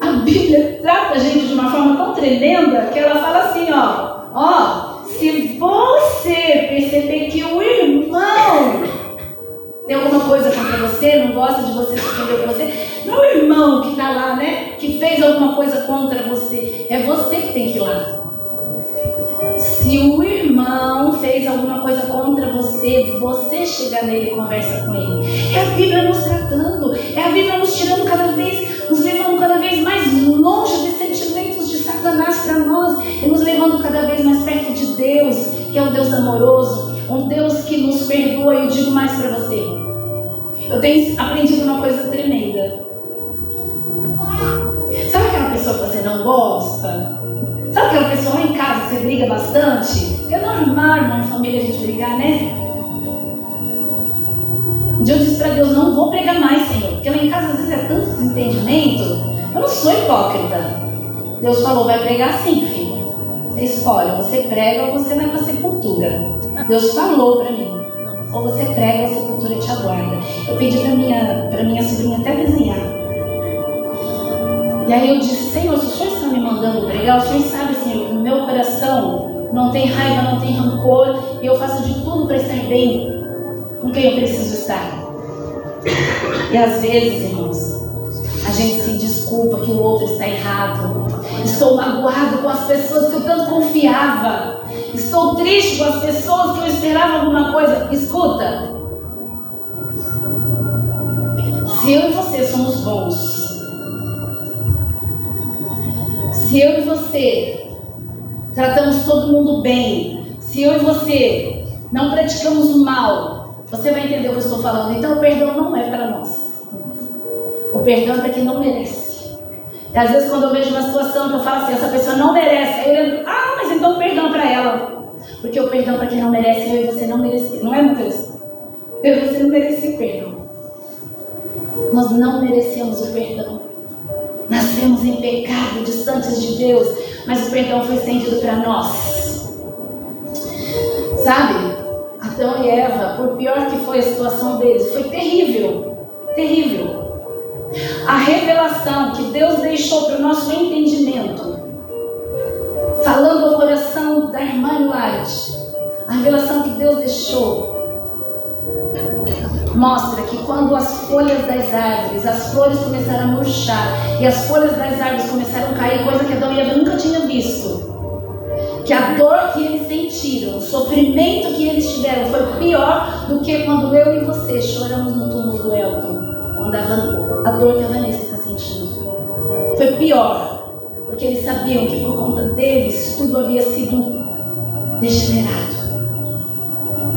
a Bíblia trata a gente de uma forma tão tremenda que ela fala assim, se você perceber que o irmão tem alguma coisa contra você, não gosta de você, se ofendeu com você, não é o irmão que está lá, né, que fez alguma coisa contra você, é você que tem que ir lá. Se o irmão fez alguma coisa contra você, você chega nele e conversa com ele. É a Bíblia nos tratando, é a Bíblia nos tirando cada vez, nos levando cada vez mais longe dos sentimentos de Satanás para nós e nos levando cada vez mais perto de Deus, que é um Deus amoroso, um Deus que nos perdoa. E eu digo mais para você, eu tenho aprendido uma coisa tremenda. Sabe aquela pessoa que você não gosta? Sabe aquela pessoa lá em casa que você briga bastante? É normal, irmão, em família a gente brigar, né? Um dia eu disse para Deus, não vou pregar mais, Senhor, porque lá em casa às vezes é tanto desentendimento. Eu não sou hipócrita. Deus falou, vai pregar sim, filho. Você escolhe, ou você prega ou você vai para a sepultura. Deus falou para mim, ou você prega ou a sepultura te aguarda. Eu pedi para minha sobrinha até desenhar. E aí eu disse, Senhor, se o Senhor está me mandando pregar, o Senhor sabe, Senhor, que no meu coração não tem raiva, não tem rancor, e eu faço de tudo para estar bem com quem eu preciso estar. E às vezes, irmãos, a gente se desculpa que o outro está errado. Estou magoado com as pessoas que eu tanto confiava. Estou triste com as pessoas que eu esperava alguma coisa. Escuta, se eu e você somos bons, se eu e você tratamos todo mundo bem, se eu e você não praticamos o mal, você vai entender o que eu estou falando. Então o perdão não é para nós. O perdão é para quem não merece. E às vezes quando eu vejo uma situação que eu falo assim, essa pessoa não merece, aí eu lembro, mas então o perdão para ela. Porque o perdão para quem não merece, eu e você não merecemos. Não é, Lucas? Eu e você não merecemos perdão. Nós não merecemos o perdão. Nascemos em pecado, distantes de Deus, mas o perdão foi estendido para nós. Sabe? A Adão e Eva, por pior que foi a situação deles, foi terrível, terrível. A revelação que Deus deixou para o nosso entendimento, falando ao coração da irmã Light, a revelação que Deus deixou, mostra que quando as folhas das árvores, as flores começaram a murchar e as folhas das árvores começaram a cair, coisa que Adão e Eva nunca tinham visto, que a dor que eles sentiram, o sofrimento que eles tiveram foi pior do que quando eu e você choramos no túmulo do Elton, quando a dor que a Vanessa está sentindo. Foi pior, porque eles sabiam que por conta deles tudo havia sido degenerado.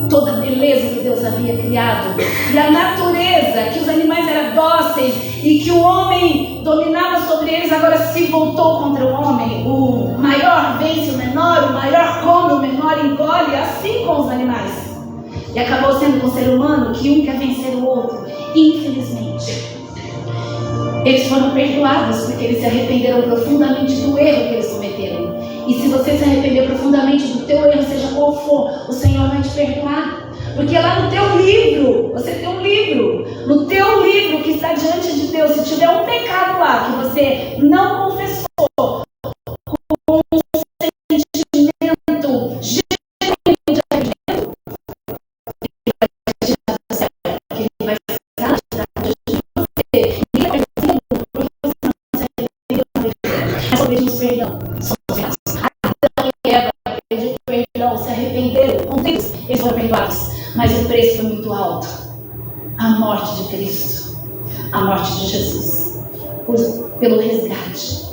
Toda a beleza que Deus havia criado, e a natureza, que os animais eram dóceis e que o homem dominava sobre eles, agora se voltou contra o homem. O maior vence o menor, o maior come, o menor engole, assim com os animais. E acabou sendo com o ser humano que um quer vencer o outro, infelizmente. Eles foram perdoados porque eles se arrependeram profundamente do erro que eles cometeram. E se você se arrepender profundamente do teu erro, seja qual for, o Senhor vai te perdoar. Porque lá no teu livro, você tem um livro, no teu livro que está diante de Deus, se tiver um pecado lá que você não confessou, com um sentimento genuíno de arrependimento, ele vai ficar atrás de você. Ele vai ficar porque você não se arrependeu. Mas pedimos perdão. Se arrependeram com Deus, eles foram perdoados, mas o preço foi muito alto. A morte de Cristo, a morte de Jesus, pelo resgate.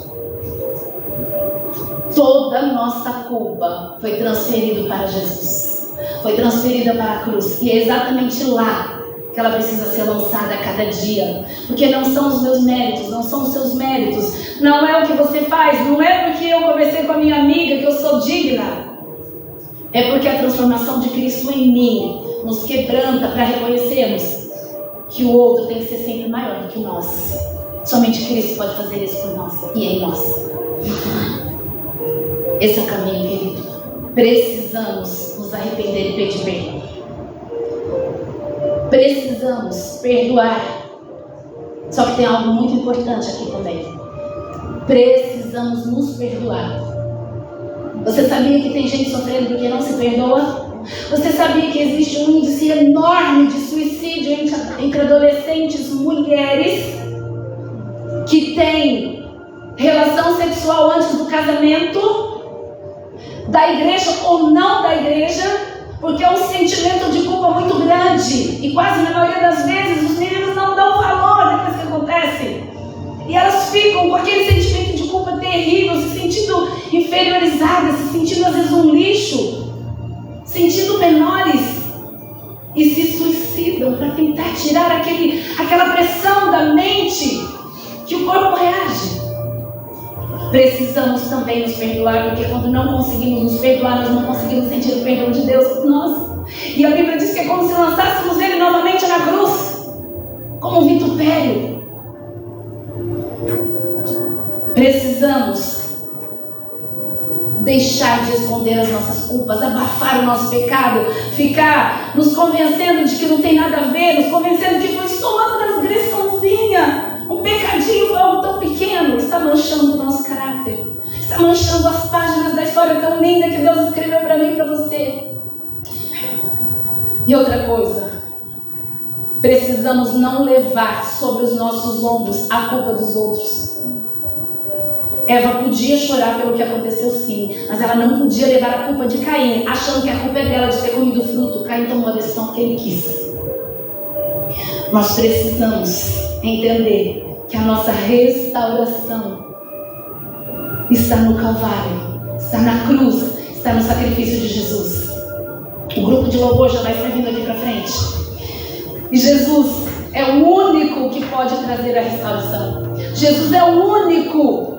Toda a nossa culpa foi transferida para Jesus, foi transferida para a cruz, e é exatamente lá que ela precisa ser lançada a cada dia, porque não são os meus méritos, não são os seus méritos, não é o que você faz, não é porque eu conversei com a minha amiga que eu sou digna. É porque a transformação de Cristo em mim nos quebranta para reconhecermos que o outro tem que ser sempre maior do que nós. Somente Cristo pode fazer isso por nós e em nós. Esse é o caminho, querido. Precisamos nos arrepender e pedir perdão. Precisamos perdoar. Só que tem algo muito importante aqui também. Precisamos nos perdoar. Você sabia que tem gente sofrendo porque não se perdoa? Você sabia que existe um índice enorme de suicídio entre adolescentes mulheres que têm relação sexual antes do casamento, da igreja ou não da igreja, porque é um sentimento de culpa muito grande e quase na maioria das vezes os meninos não dão valor depois que acontece. E elas ficam com aquele sentimento de culpa terrível, se sentindo inferiorizadas, se sentindo às vezes um lixo, sentindo menores, e se suicidam para tentar tirar aquela pressão da mente que o corpo reage. Precisamos também nos perdoar, porque quando não conseguimos nos perdoar, nós não conseguimos sentir o perdão de Deus por nós. E a Bíblia diz que é como se lançássemos ele novamente na cruz, como um vitupério. Precisamos deixar de esconder as nossas culpas, abafar o nosso pecado, ficar nos convencendo de que não tem nada a ver, nos convencendo que foi só uma transgressãozinha, um pecadinho, foi algo tão pequeno. Está manchando o nosso caráter, está manchando as páginas da história tão linda que Deus escreveu para mim e para você. E outra coisa, precisamos não levar sobre os nossos ombros a culpa dos outros. Eva podia chorar pelo que aconteceu, sim, mas ela não podia levar a culpa de Caim, achando que a culpa é dela de ter comido o fruto. Caim tomou a decisão que ele quis. Nós precisamos entender que a nossa restauração está no Calvário, está na cruz, está no sacrifício de Jesus. O grupo de louvor já vai vindo aqui para frente. E Jesus é o único que pode trazer a restauração. Jesus é o único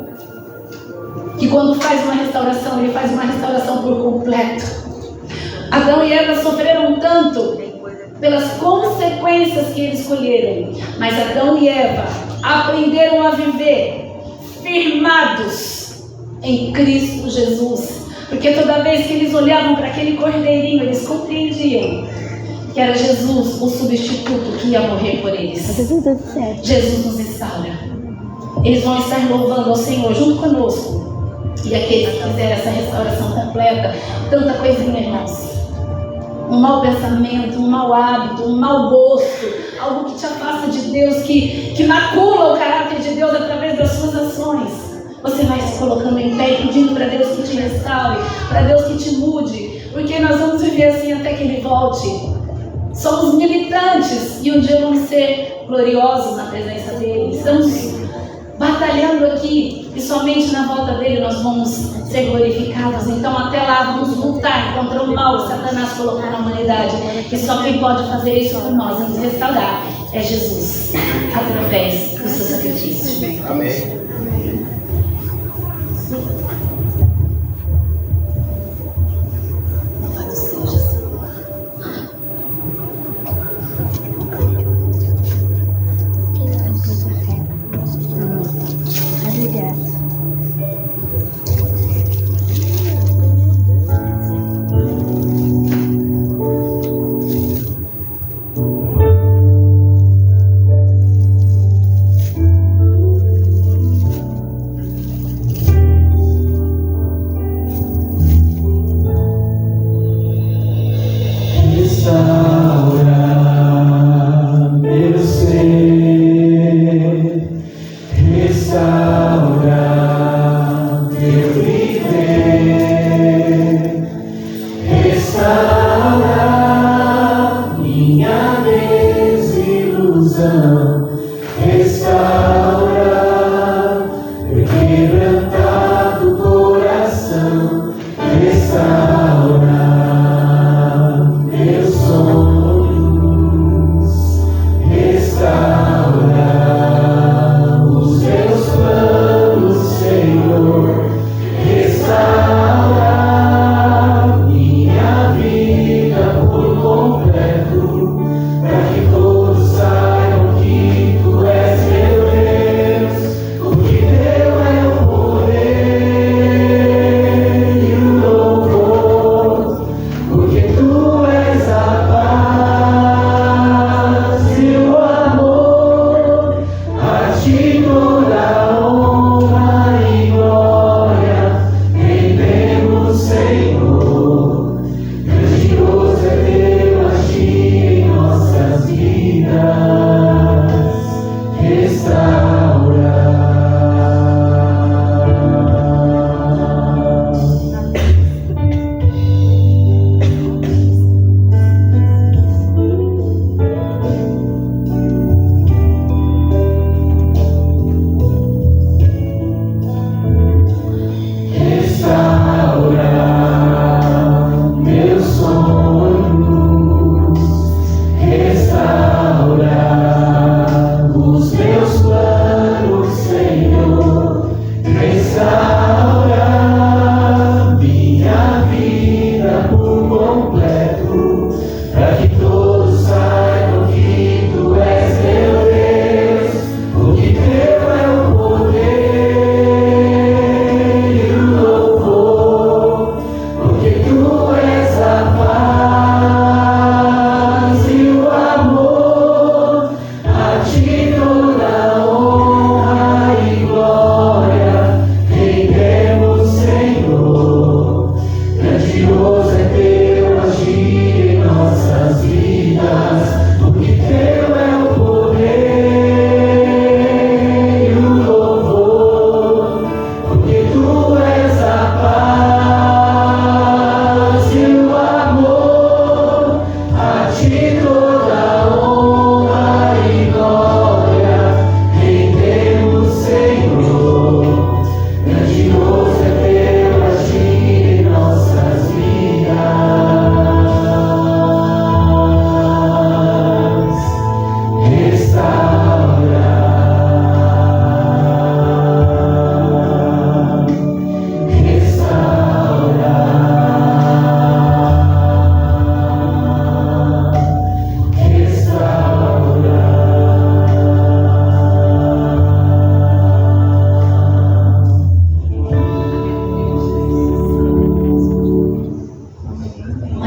que quando faz uma restauração, ele faz uma restauração por completo. Adão e Eva sofreram tanto pelas consequências que eles escolheram, mas Adão e Eva aprenderam a viver firmados em Cristo Jesus, Porque toda vez que eles olhavam para aquele cordeirinho, eles compreendiam que era Jesus, o substituto que ia morrer por eles. Jesus nos restaura. Eles vão estar louvando ao Senhor junto conosco. E aqueles que fizeram essa restauração completa, tanta coisinha, irmãos. Um mau pensamento, um mau hábito, um mau gosto, algo que te afasta de Deus, que macula o caráter de Deus através das suas ações. Você vai se colocando em pé e pedindo para Deus que te restaure, para Deus que te mude, porque nós vamos viver assim até que Ele volte. Somos militantes e um dia vamos ser gloriosos na presença dEle. Estamos batalhando aqui e somente na volta dEle nós vamos ser glorificados. Então até lá vamos lutar contra o mal que Satanás colocou na humanidade. E só quem pode fazer isso por nós e nos restaurar é Jesus, através do seu sacrifício. Amém. Louvado seja Jesus.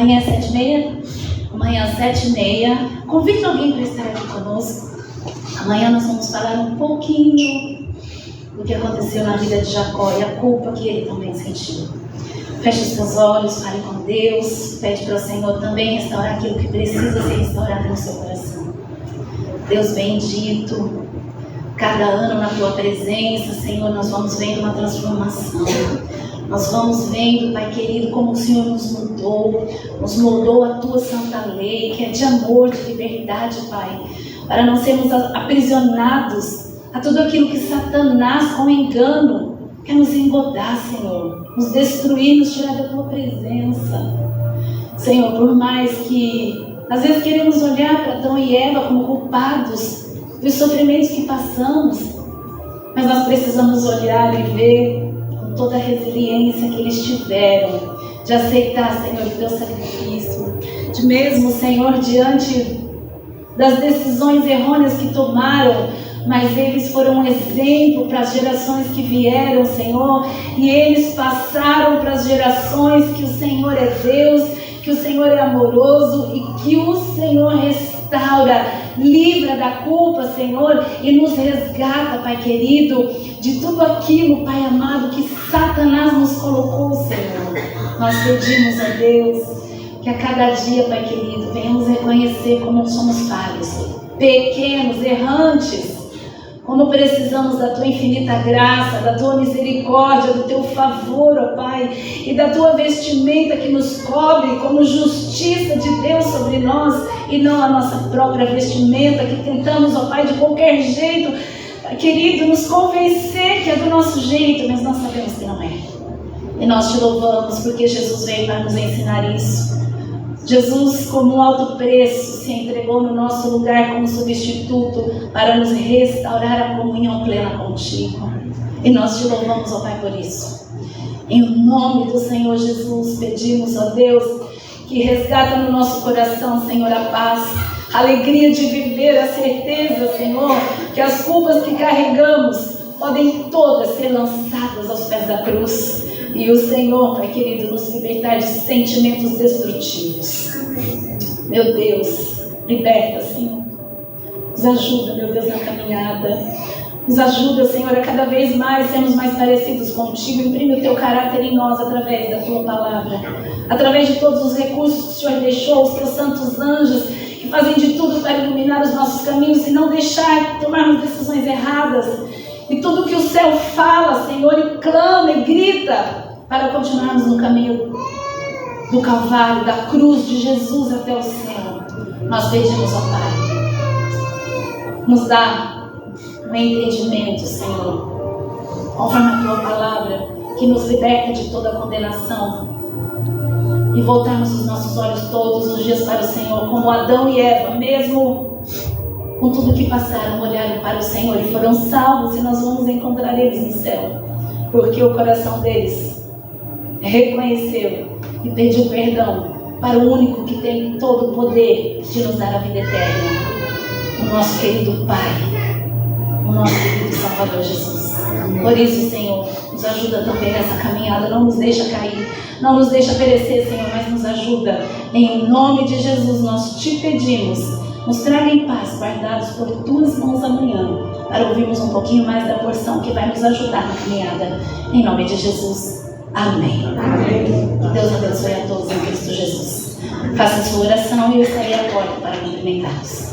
Amanhã é 7h30? Amanhã às 7h30. Convide alguém para estar aqui conosco. Amanhã nós vamos falar um pouquinho do que aconteceu na vida de Jacó e a culpa que ele também sentiu. Feche os seus olhos, fale com Deus, pede para o Senhor também restaurar aquilo que precisa ser restaurado no seu coração. Deus bendito, cada ano na Tua presença, Senhor, nós vamos vendo uma transformação. Nós vamos vendo, Pai querido, como o Senhor nos moldou a Tua santa lei, que é de amor, de liberdade, Pai, para não sermos aprisionados a tudo aquilo que Satanás, com engano, quer nos engodar, Senhor, nos destruir, nos tirar da Tua presença. Senhor, por mais que às vezes queremos olhar para Adão e Eva como culpados dos sofrimentos que passamos, mas nós precisamos olhar e ver com toda a resiliência que eles tiveram, de aceitar, Senhor, o Teu sacrifício, de mesmo, Senhor, diante das decisões errôneas que tomaram, mas eles foram um exemplo para as gerações que vieram, Senhor, e eles passaram para as gerações que o Senhor é Deus, que o Senhor é amoroso e que o Senhor restaura, livra da culpa, Senhor, e nos resgata, Pai querido, de tudo aquilo, Pai amado, que Satanás nos colocou, Senhor. Nós pedimos a Deus que a cada dia, Pai querido, venhamos reconhecer como somos falhos, pequenos, errantes, como precisamos da Tua infinita graça, da Tua misericórdia, do Teu favor, ó Pai, e da Tua vestimenta que nos cobre como justiça de Deus sobre nós, e não a nossa própria vestimenta que tentamos, ó Pai, de qualquer jeito, querido, nos convencer que é do nosso jeito, mas nós sabemos que não é. E nós Te louvamos porque Jesus veio para nos ensinar isso. Jesus, como um alto preço, se entregou no nosso lugar como substituto para nos restaurar a comunhão plena contigo. E nós Te louvamos, ó Pai, por isso. Em nome do Senhor Jesus, pedimos, ó Deus, que resgata no nosso coração, Senhor, a paz, a alegria de viver, a certeza, Senhor, que as culpas que carregamos podem todas ser lançadas aos pés da cruz. E o Senhor, Pai querido, nos libertar de sentimentos destrutivos. Meu Deus, liberta, Senhor. Nos ajuda, meu Deus, na caminhada. Nos ajuda, Senhor, a cada vez mais sermos mais parecidos contigo. Imprime o Teu caráter em nós através da Tua palavra. Através de todos os recursos que o Senhor deixou, os Teus santos anjos, que fazem de tudo para iluminar os nossos caminhos e não deixar tomarmos decisões erradas. E tudo que o céu fala, Senhor, e clama e grita para continuarmos no caminho do Calvário, da cruz de Jesus até o céu. Nós pedimos, ó Pai, nos dá um entendimento, Senhor, conforme a Tua palavra, que nos liberta de toda condenação, e voltarmos os nossos olhos todos os dias para o Senhor, como Adão e Eva, mesmo com tudo que passaram, olharam para o Senhor e foram salvos, e nós vamos encontrar eles no céu, porque o coração deles reconheceu e pediu perdão para o único que tem todo o poder de nos dar a vida eterna, o nosso querido Pai, o nosso querido Salvador Jesus. Por isso, Senhor, nos ajuda também nessa caminhada, não nos deixa cair, não nos deixa perecer, Senhor, mas nos ajuda. Em nome de Jesus nós Te pedimos, nos traga em paz, guardados por Tuas mãos amanhã, para ouvirmos um pouquinho mais da porção que vai nos ajudar na caminhada. Em nome de Jesus. Amém. Amém. Que Deus abençoe a todos em Cristo Jesus. Faça a sua oração e eu estarei à porta para cumprimentá-los.